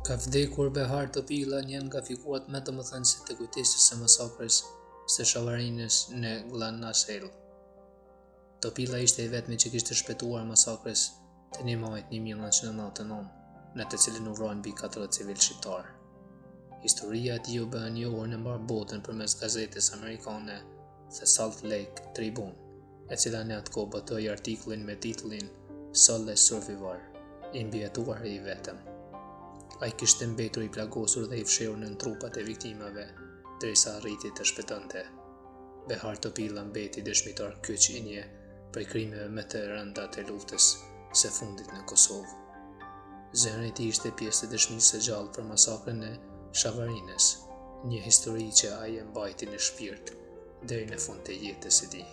Ka vdekur Behar Topilla, një nga figurat më të mëdhenëse të kujtesës së masakrës së Shavarinës në Glanacel. Topilla ishte i vetmi që kishte shpëtuar masakrës të 1 majit 1999, në të cilën u vrojnë mbi 40 civil shqiptar. Historia e tij u bë e njohur në mbar botën përmes gazetës amerikane The Salt Lake Tribune, e cila në atë kohë botoi artikullin me titullin "Sole Survivor", i mbijetuar i vetëm. Ai kishte mbetur i plagosur dhe i fshehur nën trupat e viktimave, derisa arriti të shpëtonte. Behar Topilla mbeti dëshmitar kyçinje për krimeve më të rënda të luftës së fundit në Kosovë. Zemra e tij ishte pjesë e dëshmisë së gjallë për masakrën e Shavarinës, një histori që ai e mbajti në shpirt deri në fund të jetës së tij.